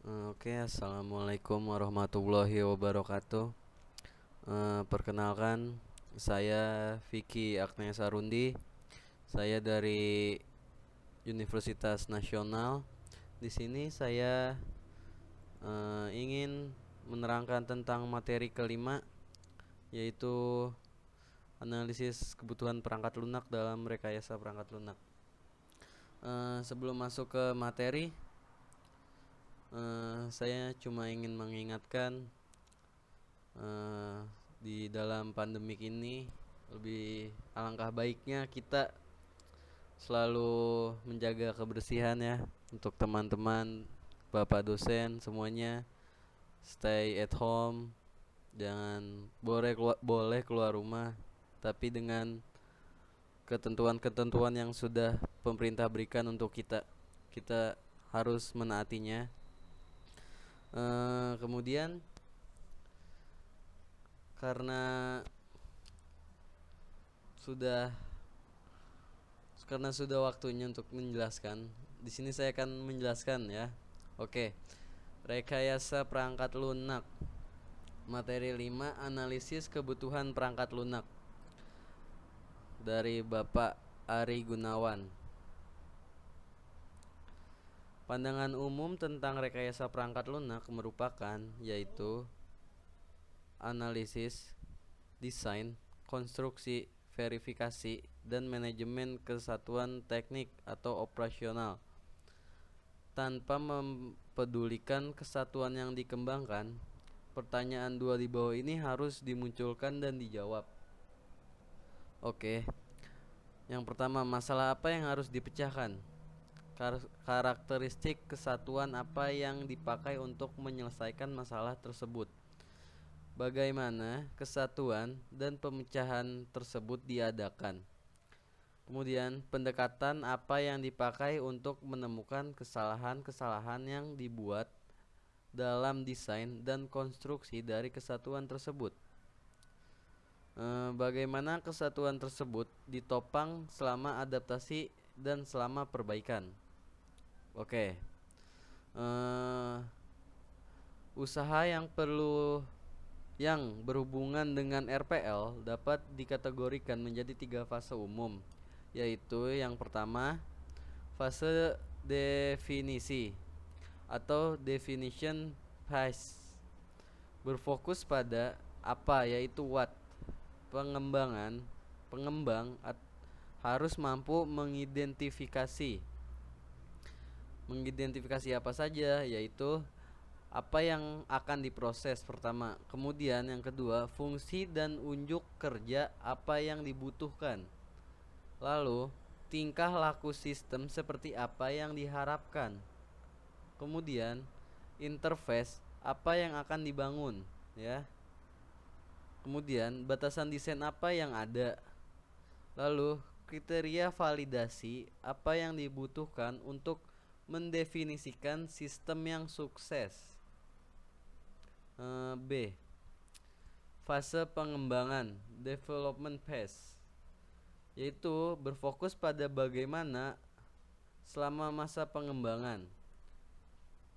Oke, assalamualaikum warahmatullahi wabarakatuh. Perkenalkan, saya Vicky Agnes Arundi. Saya dari Universitas Nasional. Di sini saya ingin menerangkan tentang materi kelima, yaitu analisis kebutuhan perangkat lunak dalam rekayasa perangkat lunak. Sebelum masuk ke materi, saya cuma ingin mengingatkan di dalam pandemik ini lebih alangkah baiknya kita selalu menjaga kebersihan ya, untuk teman-teman, bapak dosen semuanya stay at home, jangan boleh keluar rumah, tapi dengan ketentuan-ketentuan yang sudah pemerintah berikan untuk kita harus menaatinya. Kemudian karena sudah sudah waktunya untuk menjelaskan. Di sini saya akan menjelaskan ya. Oke. Rekayasa perangkat lunak. Materi 5, analisis kebutuhan perangkat lunak. Dari Bapak Ari Gunawan. Pandangan umum tentang rekayasa perangkat lunak merupakan yaitu analisis, desain, konstruksi, verifikasi, dan manajemen kesatuan teknik atau operasional tanpa mempedulikan kesatuan yang dikembangkan. Pertanyaan dua di bawah ini harus dimunculkan dan dijawab. Oke. Yang pertama, masalah apa yang harus dipecahkan? Karakteristik kesatuan apa yang dipakai untuk menyelesaikan masalah tersebut? Bagaimana kesatuan dan pemecahan tersebut diadakan? Kemudian, pendekatan apa yang dipakai untuk menemukan kesalahan-kesalahan yang dibuat dalam desain dan konstruksi dari kesatuan tersebut? Bagaimana kesatuan tersebut ditopang selama adaptasi dan selama perbaikan? Oke. Usaha yang berhubungan dengan RPL dapat dikategorikan menjadi 3 fase umum, yaitu yang pertama, fase definisi atau definition phase, berfokus pada apa, yaitu what. Pengembang harus mampu mengidentifikasi apa saja, yaitu apa yang akan diproses pertama. Kemudian yang kedua, fungsi dan unjuk kerja apa yang dibutuhkan. Lalu, tingkah laku sistem seperti apa yang diharapkan. Kemudian, interface apa yang akan dibangun, ya. Kemudian, batasan desain apa yang ada. Lalu, kriteria validasi apa yang dibutuhkan untuk mendefinisikan sistem yang sukses. B. Fase pengembangan, development phase, yaitu berfokus pada bagaimana selama masa pengembangan.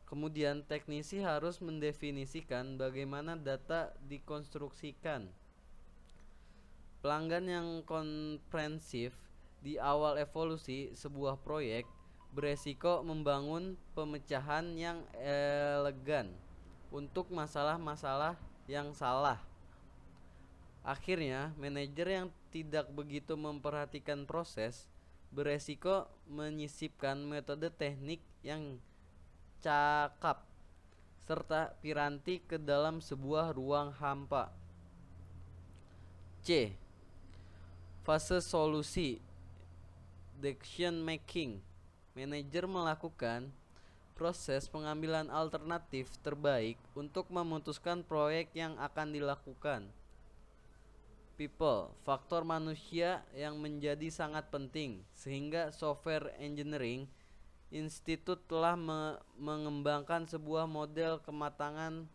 Kemudian teknisi harus mendefinisikan bagaimana data dikonstruksikan. Pelanggan yang komprehensif di awal evolusi sebuah proyek beresiko membangun pemecahan yang elegan untuk masalah-masalah yang salah. Akhirnya, manajer yang tidak begitu memperhatikan proses beresiko menyisipkan metode teknik yang cakap serta piranti ke dalam sebuah ruang hampa. C. Fase solusi, decision making. Manajer melakukan proses pengambilan alternatif terbaik untuk memutuskan proyek yang akan dilakukan. People, faktor manusia yang menjadi sangat penting, sehingga software engineering institute telah mengembangkan sebuah model kematangan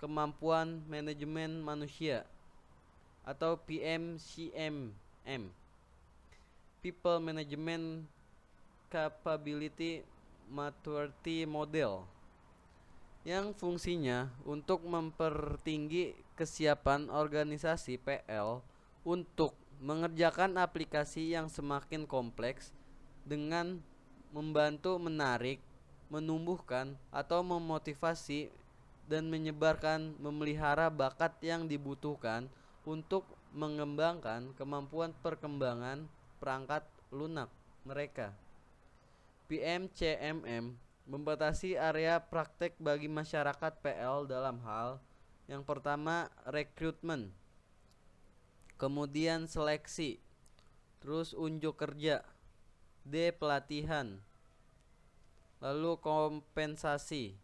kemampuan manajemen manusia atau PMCM, People Management Capability Maturity Model. yang fungsinya untuk mempertinggi kesiapan organisasi PL untuk mengerjakan aplikasi yang semakin kompleks dengan membantu menarik, menumbuhkan atau memotivasi dan menyebarkan memelihara bakat yang dibutuhkan untuk mengembangkan kemampuan perkembangan perangkat lunak mereka. PMCMM membatasi area praktek bagi masyarakat PL dalam hal yang pertama rekrutmen, kemudian seleksi, terus unjuk kerja, D pelatihan, lalu kompensasi,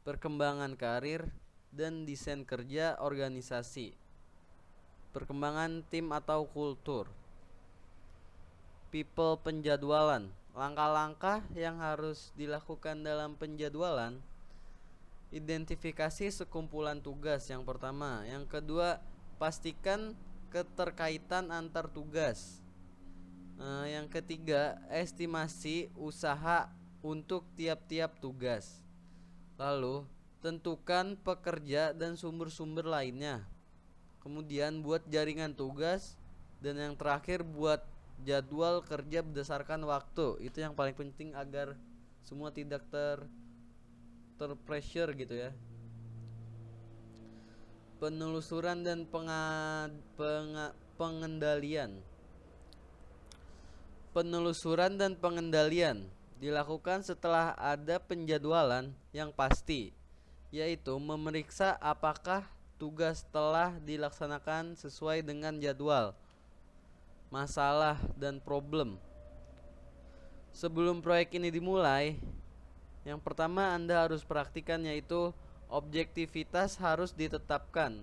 perkembangan karir, dan desain kerja organisasi, perkembangan tim atau kultur. People penjadwalan, langkah-langkah yang harus dilakukan dalam penjadwalan. Identifikasi sekumpulan tugas yang pertama. Yang kedua, pastikan keterkaitan antar tugas. Yang ketiga, estimasi usaha untuk tiap-tiap tugas. Lalu, tentukan pekerja dan sumber-sumber lainnya. Kemudian buat jaringan tugas. Dan yang terakhir, buat jadwal kerja berdasarkan waktu. Itu yang paling penting agar semua tidak terpressure gitu ya. Penelusuran dan pengendalian. Penelusuran dan pengendalian dilakukan setelah ada penjadwalan yang pasti, yaitu memeriksa apakah tugas telah dilaksanakan sesuai dengan jadwal, masalah, dan problem. Sebelum proyek ini dimulai, yang pertama Anda harus praktikan yaitu objektivitas harus ditetapkan.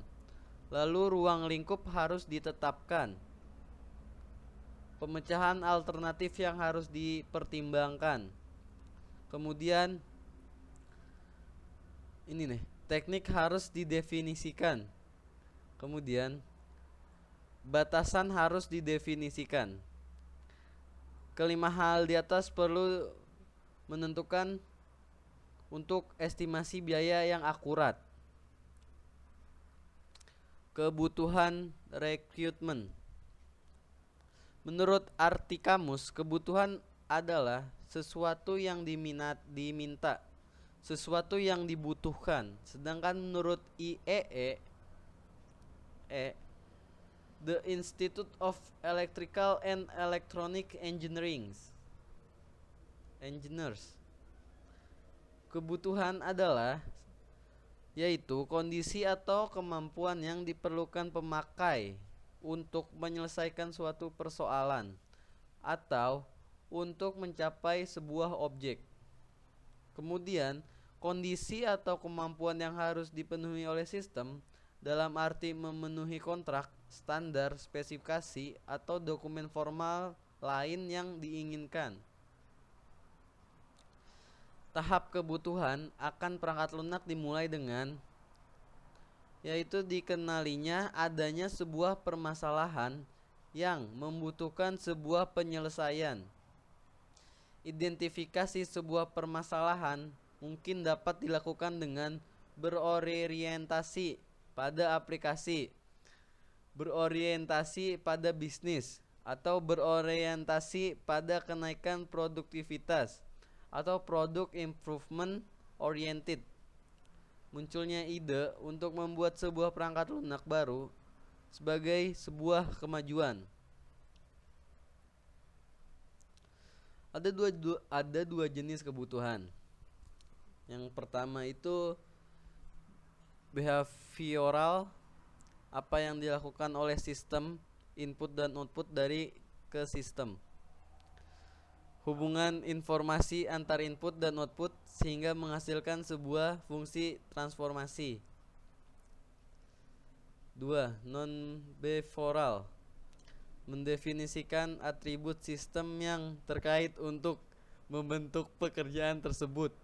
Lalu ruang lingkup harus ditetapkan. Pemecahan alternatif yang harus dipertimbangkan. Kemudian ini nih, teknik harus didefinisikan. Kemudian batasan harus didefinisikan. Kelima hal di atas perlu menentukan untuk estimasi biaya yang akurat. Kebutuhan rekrutmen. Menurut arti kamus, kebutuhan adalah sesuatu yang diminta, sesuatu yang dibutuhkan. Sedangkan menurut IEE, The Institute of Electrical and Electronic Engineers, kebutuhan adalah yaitu kondisi atau kemampuan yang diperlukan pemakai untuk menyelesaikan suatu persoalan atau untuk mencapai sebuah objek. Kemudian, kondisi atau kemampuan yang harus dipenuhi oleh sistem dalam arti memenuhi kontrak, standar, spesifikasi, atau dokumen formal lain yang diinginkan. Tahap kebutuhan akan perangkat lunak dimulai dengan yaitu dikenalinya adanya sebuah permasalahan yang membutuhkan sebuah penyelesaian. Identifikasi sebuah permasalahan mungkin dapat dilakukan dengan berorientasi pada aplikasi, berorientasi pada bisnis, atau berorientasi pada kenaikan produktivitas atau product improvement oriented. Munculnya ide untuk membuat sebuah perangkat lunak baru sebagai sebuah kemajuan. Ada dua jenis kebutuhan. Yang pertama itu behavioral, apa yang dilakukan oleh sistem, input dan output dari ke sistem. Hubungan informasi antar input dan output sehingga menghasilkan sebuah fungsi transformasi. 2. Non-behavioral, mendefinisikan atribut sistem yang terkait untuk membentuk pekerjaan tersebut,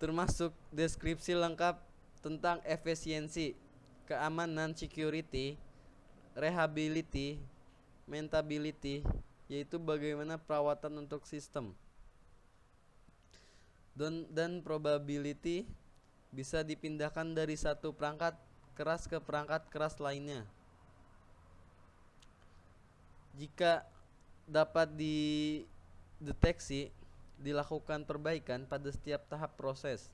termasuk deskripsi lengkap tentang efisiensi, keamanan, security, reliability, maintainability, yaitu bagaimana perawatan untuk sistem. Dan probability bisa dipindahkan dari satu perangkat keras ke perangkat keras lainnya. Jika dapat dideteksi, dilakukan perbaikan pada setiap tahap proses.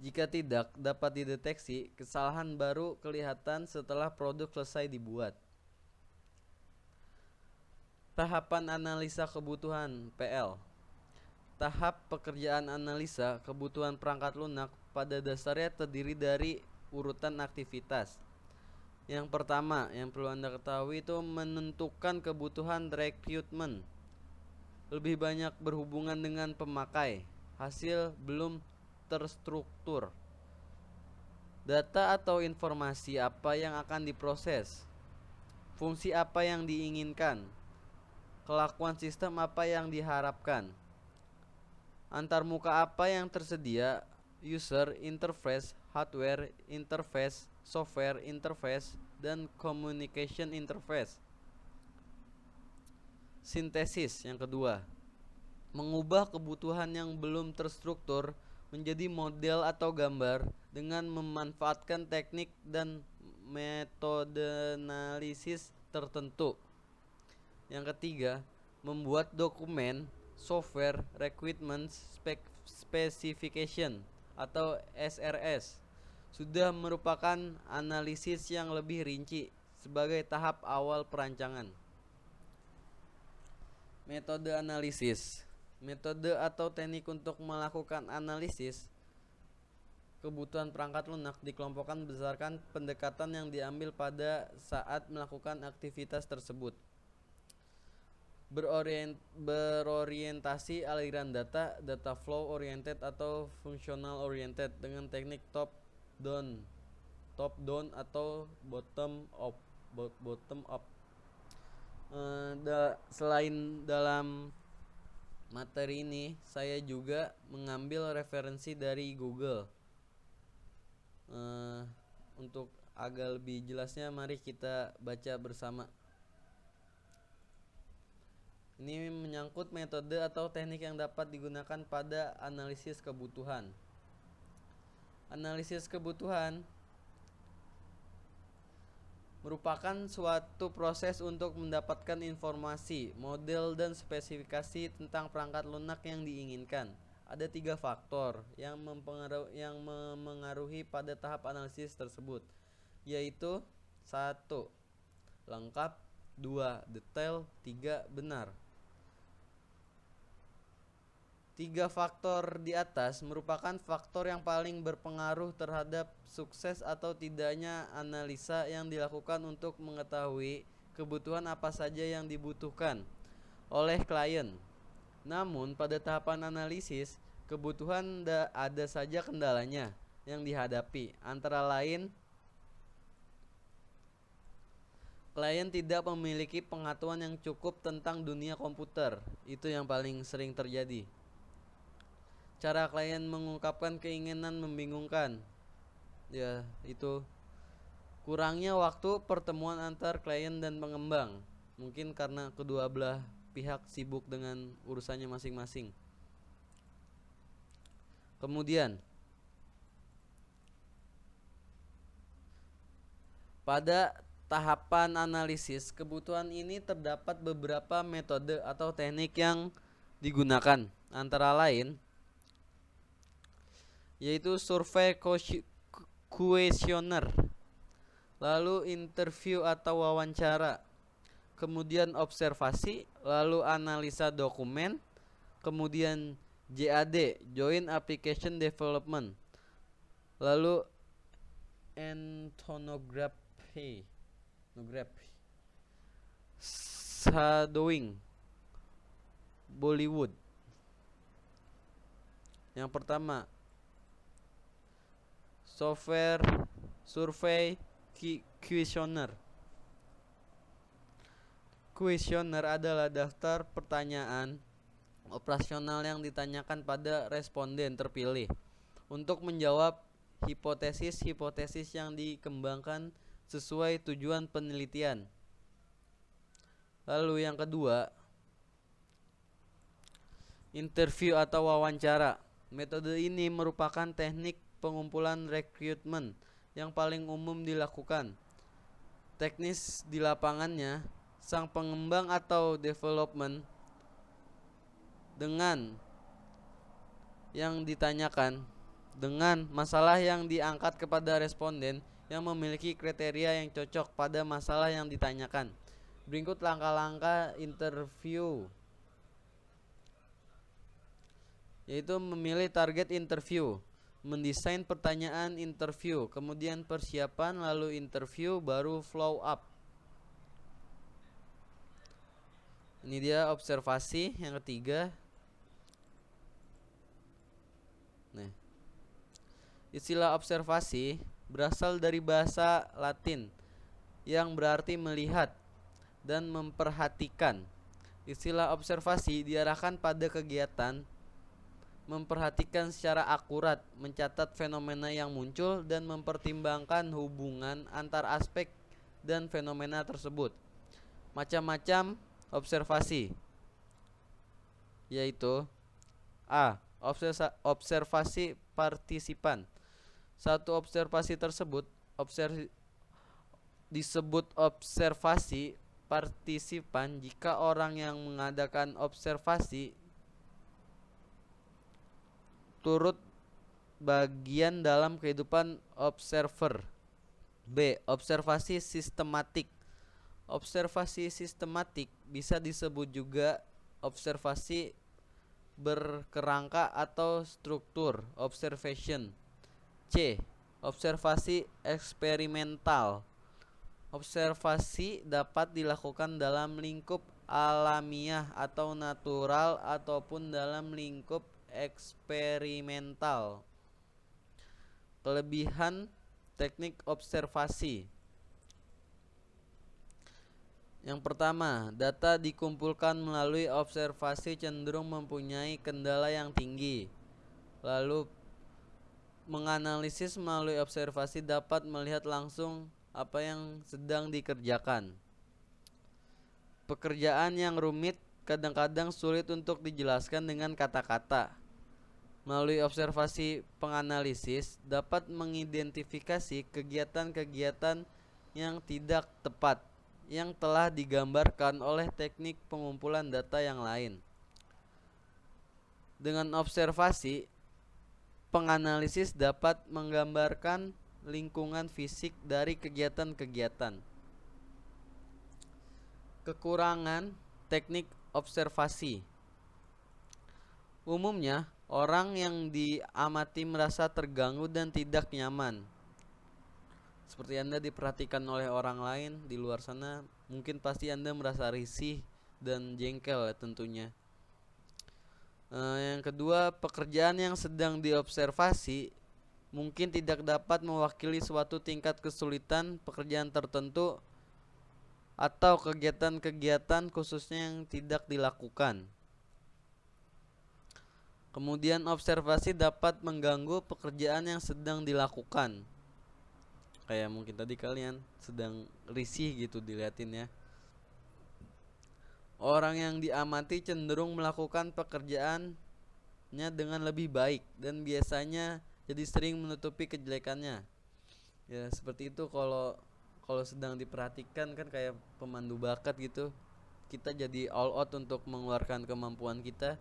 Jika tidak dapat dideteksi, kesalahan baru kelihatan setelah produk selesai dibuat. Tahapan analisa kebutuhan (PL). Tahap pekerjaan analisa kebutuhan perangkat lunak pada dasarnya terdiri dari urutan aktivitas. Yang pertama yang perlu Anda ketahui itu menentukan kebutuhan rekrutmen. Lebih banyak berhubungan dengan pemakai. Hasil belum terstruktur. Data atau informasi apa yang akan diproses. Fungsi apa yang diinginkan. Kelakuan sistem apa yang diharapkan. Antarmuka apa yang tersedia, user interface, hardware interface, software interface, dan communication interface. Sintesis yang kedua, mengubah kebutuhan yang belum terstruktur menjadi model atau gambar dengan memanfaatkan teknik dan metode analisis tertentu. Yang ketiga, membuat dokumen software requirement specification atau SRS sudah merupakan analisis yang lebih rinci sebagai tahap awal perancangan. Metode analisis. Metode atau teknik untuk melakukan analisis kebutuhan perangkat lunak dikelompokkan berdasarkan pendekatan yang diambil pada saat melakukan aktivitas tersebut. Berorientasi aliran data, data flow oriented atau functional oriented dengan teknik top down atau bottom up. Selain dalam materi ini, saya juga mengambil referensi dari Google. Untuk agak lebih jelasnya, mari kita baca bersama. Ini menyangkut metode atau teknik yang dapat digunakan pada analisis kebutuhan. Analisis kebutuhan merupakan suatu proses untuk mendapatkan informasi, model, dan spesifikasi tentang perangkat lunak yang diinginkan. Ada 3 faktor yang memengaruhi pada tahap analisis tersebut, yaitu 1. Lengkap, 2. Detail, 3. Benar. 3 faktor di atas merupakan faktor yang paling berpengaruh terhadap sukses atau tidaknya analisa yang dilakukan untuk mengetahui kebutuhan apa saja yang dibutuhkan oleh klien. Namun pada tahapan analisis, kebutuhan ada saja kendalanya yang dihadapi. Antara lain, klien tidak memiliki pengetahuan yang cukup tentang dunia komputer. Itu yang paling sering terjadi. Cara klien mengungkapkan keinginan membingungkan. Ya, itu kurangnya waktu pertemuan antar klien dan pengembang. Mungkin karena kedua belah pihak sibuk dengan urusannya masing-masing. Kemudian, pada tahapan analisis kebutuhan ini terdapat beberapa metode atau teknik yang digunakan. Antara lain, yaitu survei kuesioner, lalu interview atau wawancara, kemudian observasi, lalu analisa dokumen, kemudian JAD, Joint Application Development, lalu ethnography, shadowing, Bollywood. Yang pertama, software survei kuesioner. Kuesioner adalah daftar pertanyaan operasional yang ditanyakan pada responden terpilih untuk menjawab hipotesis-hipotesis yang dikembangkan sesuai tujuan penelitian. Lalu yang kedua, Interview atau wawancara. Metode ini merupakan teknik pengumpulan rekrutmen yang paling umum dilakukan. Teknis di lapangannya, sang pengembang atau development dengan yang ditanyakan dengan masalah yang diangkat kepada responden yang memiliki kriteria yang cocok pada masalah yang ditanyakan. Berikut langkah-langkah interview, yaitu memilih target interview, mendesain pertanyaan interview, kemudian persiapan, lalu interview, baru follow up. Ini dia observasi yang ketiga. Nah, istilah observasi berasal dari bahasa Latin yang berarti melihat dan memperhatikan. Istilah observasi diarahkan pada kegiatan memperhatikan secara akurat, mencatat fenomena yang muncul dan mempertimbangkan hubungan antar aspek dan fenomena tersebut. Macam-macam observasi, yaitu A. Observasi partisipan. Satu observasi tersebut disebut observasi partisipan jika orang yang mengadakan observasi turut bagian dalam kehidupan observer. B. Observasi sistematik. Observasi sistematik bisa disebut juga observasi berkerangka atau struktur, observation. C. Observasi eksperimental. Observasi dapat dilakukan dalam lingkup alamiah atau natural ataupun dalam lingkup eksperimental. Kelebihan teknik observasi. Yang pertama, data dikumpulkan melalui observasi cenderung mempunyai kendala yang tinggi. Lalu menganalisis melalui observasi dapat melihat langsung apa yang sedang dikerjakan. Pekerjaan yang rumit kadang-kadang sulit untuk dijelaskan dengan kata-kata. Melalui observasi penganalisis dapat mengidentifikasi kegiatan-kegiatan yang tidak tepat yang telah digambarkan oleh teknik pengumpulan data yang lain. Dengan observasi, penganalisis dapat menggambarkan lingkungan fisik dari kegiatan-kegiatan. Kekurangan teknik observasi. Umumnya, orang yang diamati merasa terganggu dan tidak nyaman. Seperti Anda diperhatikan oleh orang lain di luar sana, mungkin pasti Anda merasa risih dan jengkel ya tentunya. Yang kedua, pekerjaan yang sedang diobservasi mungkin tidak dapat mewakili suatu tingkat kesulitan pekerjaan tertentu atau kegiatan-kegiatan khususnya yang tidak dilakukan. Kemudian observasi dapat mengganggu pekerjaan yang sedang dilakukan. Kayak mungkin tadi kalian sedang risih gitu diliatin ya. Orang yang diamati cenderung melakukan pekerjaannya dengan lebih baik dan biasanya jadi sering menutupi kejelekannya. Ya seperti itu kalau sedang diperhatikan kan kayak pemandu bakat gitu. Kita jadi all out untuk mengeluarkan kemampuan kita.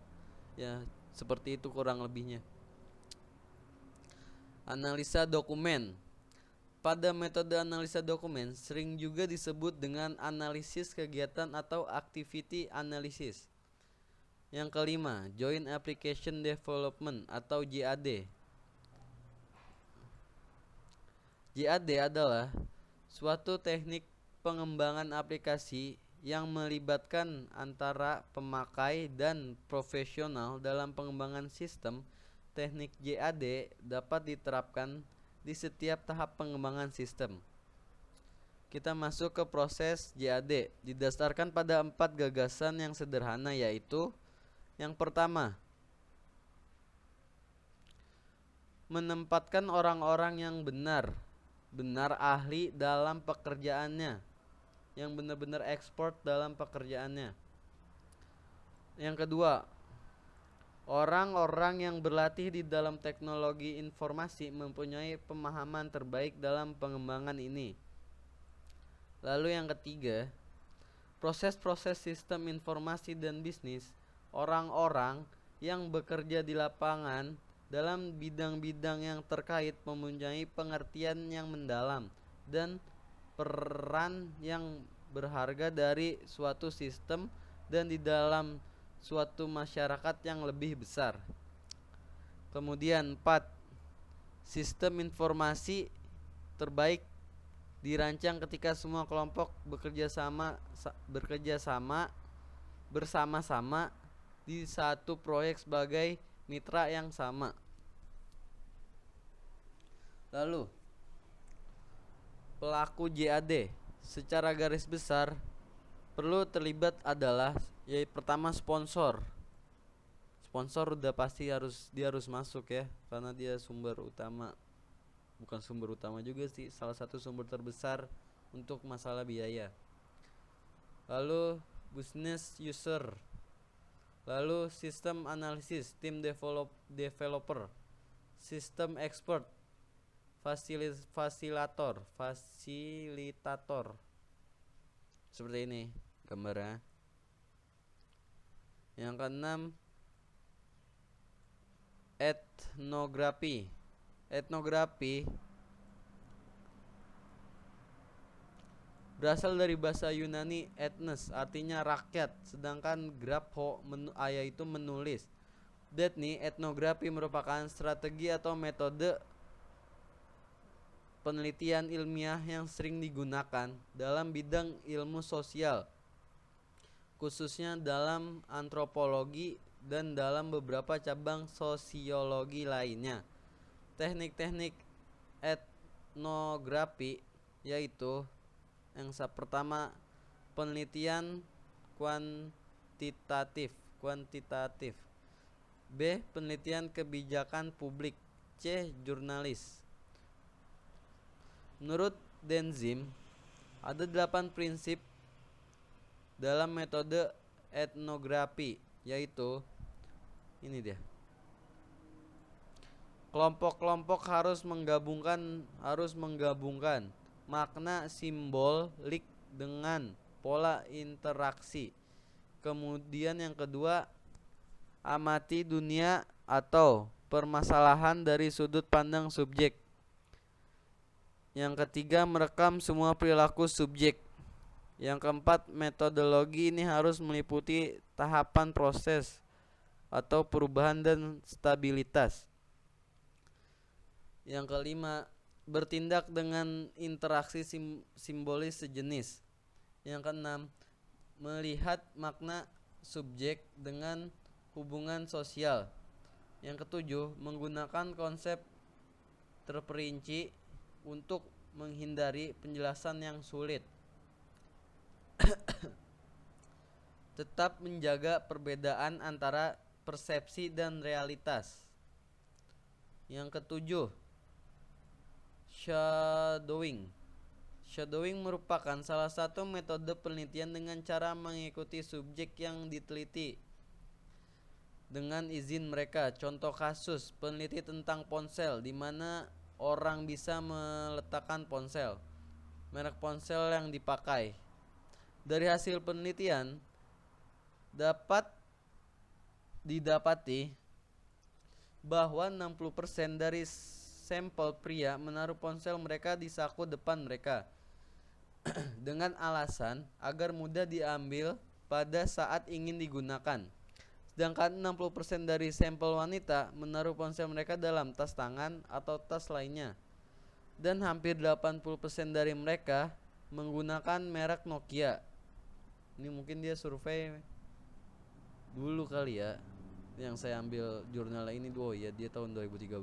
Ya seperti itu kurang lebihnya. Analisa dokumen. Pada metode analisa dokumen sering juga disebut dengan analisis kegiatan atau activity analysis. Yang kelima, Joint Application Development atau JAD. JAD adalah suatu teknik pengembangan aplikasi yang melibatkan antara pemakai dan profesional dalam pengembangan sistem. Teknik JAD dapat diterapkan di setiap tahap pengembangan sistem. Kita masuk ke proses JAD, didasarkan pada 4 gagasan yang sederhana, yaitu yang pertama, menempatkan orang-orang yang benar ahli dalam pekerjaannya, yang benar-benar expert dalam pekerjaannya. Yang kedua, Orang-orang yang berlatih di dalam teknologi informasi mempunyai pemahaman terbaik dalam pengembangan ini. Lalu yang ketiga, proses-proses sistem informasi dan bisnis. Orang-orang yang bekerja di lapangan dalam bidang-bidang yang terkait mempunyai pengertian yang mendalam dan peran yang berharga dari suatu sistem dan di dalam suatu masyarakat yang lebih besar. Kemudian 4. Sistem informasi terbaik dirancang ketika semua kelompok bersama-sama di satu proyek sebagai mitra yang sama. Lalu pelaku JAD secara garis besar perlu terlibat adalah yaitu pertama sponsor. Sponsor udah pasti harus masuk ya, karena dia sumber utama. Bukan sumber utama juga sih, salah satu sumber terbesar untuk masalah biaya. Lalu business user. Lalu sistem analisis, tim developer, sistem expert, fasilitator. Seperti ini gambarnya. Yang keenam, etnografi. Etnografi berasal dari bahasa Yunani ethnos, artinya rakyat, sedangkan grapho yaitu menulis. Nih, etnografi merupakan strategi atau metode penelitian ilmiah yang sering digunakan dalam bidang ilmu sosial, khususnya dalam antropologi dan dalam beberapa cabang sosiologi lainnya. Teknik-teknik etnografi yaitu yang pertama, penelitian kuantitatif. B. Penelitian kebijakan publik. C. Jurnalis. Menurut Denzim, ada 8 prinsip dalam metode etnografi, yaitu ini dia. Kelompok-kelompok harus menggabungkan makna simbolik dengan pola interaksi. Kemudian yang kedua, amati dunia atau permasalahan dari sudut pandang subjek. Yang ketiga, merekam semua perilaku subjek. Yang keempat, metodologi ini harus meliputi tahapan proses atau perubahan dan stabilitas. Yang kelima, bertindak dengan interaksi simbolis sejenis. Yang keenam, melihat makna subjek dengan hubungan sosial. Yang ketujuh, menggunakan konsep terperinci untuk menghindari penjelasan yang sulit. Tetap menjaga perbedaan antara persepsi dan realitas. Yang ketujuh, Shadowing merupakan salah satu metode penelitian dengan cara mengikuti subjek yang diteliti dengan izin mereka. Contoh kasus, peneliti tentang ponsel, di mana orang bisa meletakkan ponsel, merek ponsel yang dipakai. Dari hasil penelitian dapat didapati bahwa 60% dari sampel pria menaruh ponsel mereka di saku depan mereka dengan alasan agar mudah diambil pada saat ingin digunakan. Sedangkan 60% dari sampel wanita menaruh ponsel mereka dalam tas tangan atau tas lainnya. Dan hampir 80% dari mereka menggunakan merek Nokia. Ini mungkin dia survei dulu kali ya, yang saya ambil jurnal ini. Ya dia tahun 2013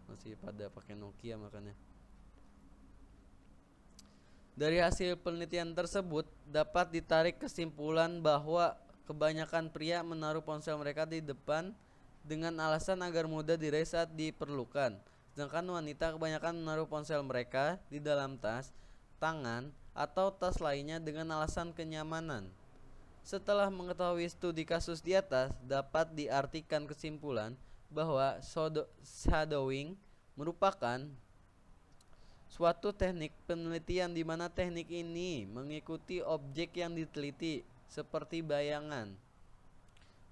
masih pada pakai Nokia makanya. Dari hasil penelitian tersebut dapat ditarik kesimpulan bahwa kebanyakan pria menaruh ponsel mereka di depan dengan alasan agar mudah diraih saat diperlukan. Sedangkan wanita kebanyakan menaruh ponsel mereka di dalam tas, tangan, atau tas lainnya dengan alasan kenyamanan. Setelah mengetahui studi kasus di atas, dapat diartikan kesimpulan bahwa shadowing merupakan suatu teknik penelitian di mana teknik ini mengikuti objek yang diteliti seperti bayangan.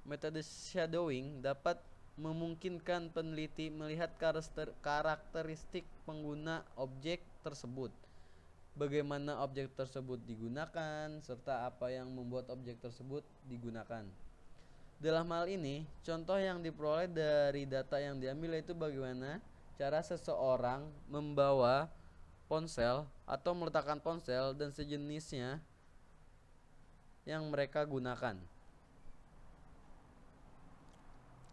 Metode shadowing dapat memungkinkan peneliti melihat karakteristik pengguna objek tersebut, bagaimana objek tersebut digunakan, serta apa yang membuat objek tersebut digunakan. Dalam hal ini, contoh yang diperoleh dari data yang diambil yaitu bagaimana cara seseorang membawa ponsel atau meletakkan ponsel dan sejenisnya yang mereka gunakan.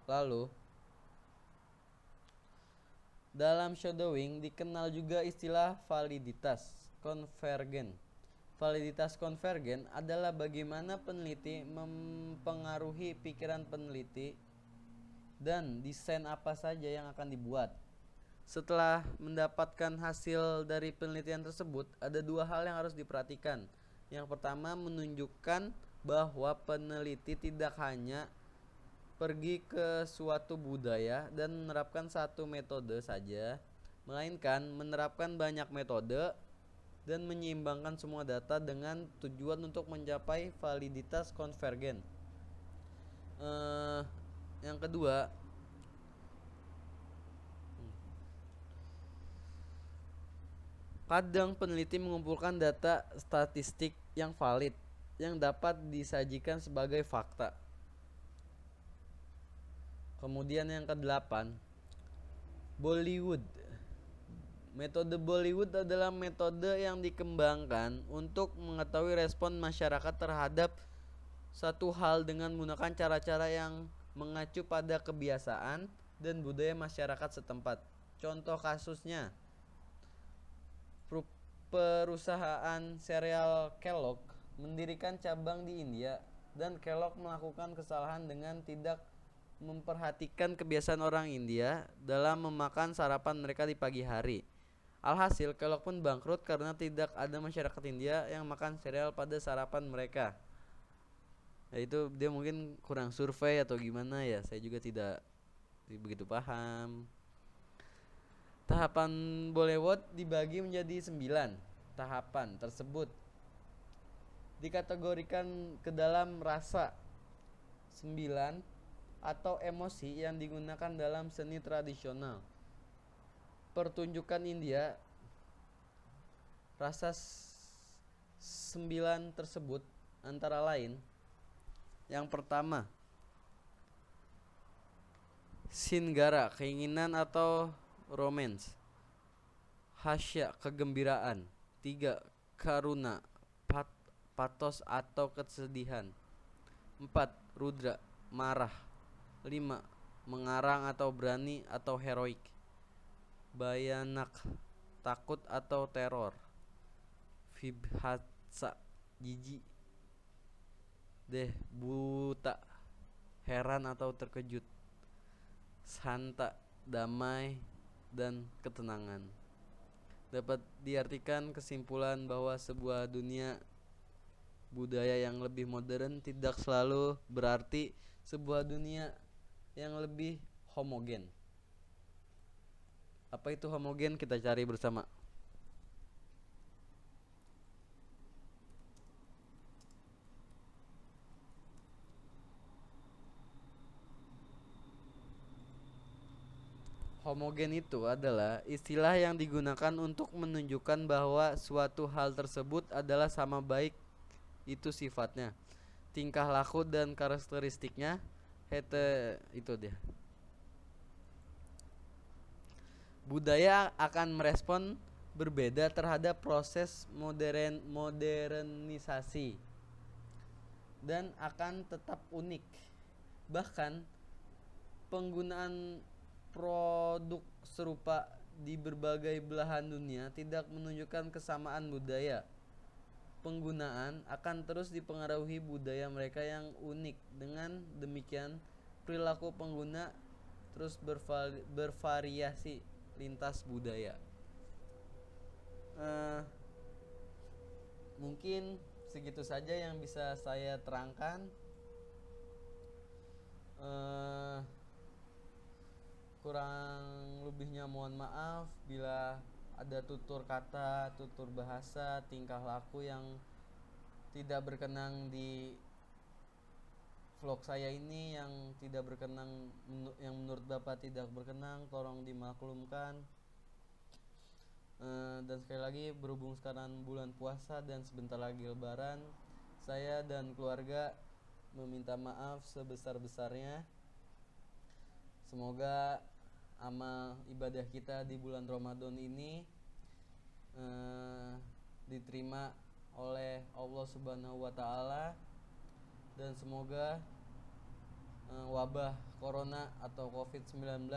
Lalu, dalam shadowing dikenal juga istilah validitas konvergen. Validitas konvergen adalah bagaimana peneliti mempengaruhi pikiran peneliti dan desain apa saja yang akan dibuat. Setelah mendapatkan hasil dari penelitian tersebut, ada dua hal yang harus diperhatikan. Yang pertama, menunjukkan bahwa peneliti tidak hanya pergi ke suatu budaya dan menerapkan satu metode saja, melainkan menerapkan banyak metode dan menyeimbangkan semua data dengan tujuan untuk mencapai validitas konvergen. Yang kedua, kadang peneliti mengumpulkan data statistik yang valid yang dapat disajikan sebagai fakta. Kemudian yang ke-8, Bollywood. Metode Bollywood adalah metode yang dikembangkan untuk mengetahui respon masyarakat terhadap satu hal dengan menggunakan cara-cara yang mengacu pada kebiasaan dan budaya masyarakat setempat. Contoh kasusnya, perusahaan sereal Kellogg mendirikan cabang di India dan Kellogg melakukan kesalahan dengan tidak memperhatikan kebiasaan orang India dalam memakan sarapan mereka di pagi hari. Alhasil, Kellogg pun bangkrut karena tidak ada masyarakat India yang makan sereal pada sarapan mereka. Ya itu dia mungkin kurang survei atau gimana ya, saya juga tidak begitu paham. Tahapan Bollywood dibagi menjadi 9 tahapan tersebut dikategorikan ke dalam rasa 9 atau emosi yang digunakan dalam seni tradisional. Pertunjukan India, rasa 9 tersebut antara lain, yang pertama, Singara, keinginan atau romance. Hasya, kegembiraan. 3. Karuna, patos atau kesedihan. 4. Rudra, marah. 5. Mengarang atau berani atau heroik. Bayanak, takut atau teror. Vibhatsa, jijik. Buta, heran atau terkejut. Santa, damai dan ketenangan. Dapat diartikan kesimpulan bahwa sebuah dunia budaya yang lebih modern tidak selalu berarti sebuah dunia yang lebih homogen. Apa itu homogen? Kita cari bersama. Homogen itu adalah istilah yang digunakan untuk menunjukkan bahwa suatu hal tersebut adalah sama, baik itu sifatnya, tingkah laku dan karakteristiknya. Itu dia. Budaya akan merespon berbeda terhadap proses modernisasi dan akan tetap unik. Bahkan penggunaan produk serupa di berbagai belahan dunia tidak menunjukkan kesamaan budaya. Penggunaan akan terus dipengaruhi budaya mereka yang unik. Dengan demikian, perilaku pengguna terus bervariasi lintas budaya. Mungkin segitu saja yang bisa saya terangkan. Kurang lebihnya mohon maaf bila ada tutur kata, tutur bahasa, tingkah laku yang tidak berkenan di vlog saya ini, yang tidak berkenan, yang menurut Bapak tidak berkenan, tolong dimaklumkan. Dan sekali lagi, berhubung sekarang bulan puasa dan sebentar lagi lebaran, saya dan keluarga meminta maaf sebesar-besarnya. Semoga amal ibadah kita di bulan Ramadan ini diterima oleh Allah Subhanahu wa taala, dan semoga wabah corona atau Covid-19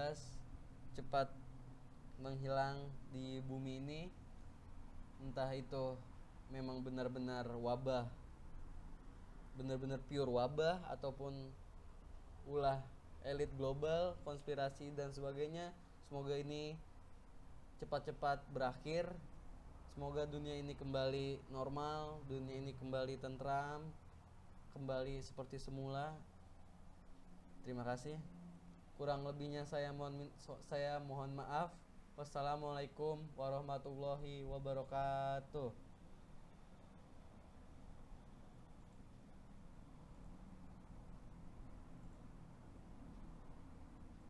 cepat menghilang di bumi ini. Entah itu memang benar-benar wabah, benar-benar pure wabah, ataupun ulah elit global, konspirasi dan sebagainya. Semoga ini cepat-cepat berakhir. Semoga dunia ini kembali normal, dunia ini kembali tentram, kembali seperti semula. Terima kasih. Kurang lebihnya saya mohon maaf. Wassalamualaikum warahmatullahi wabarakatuh.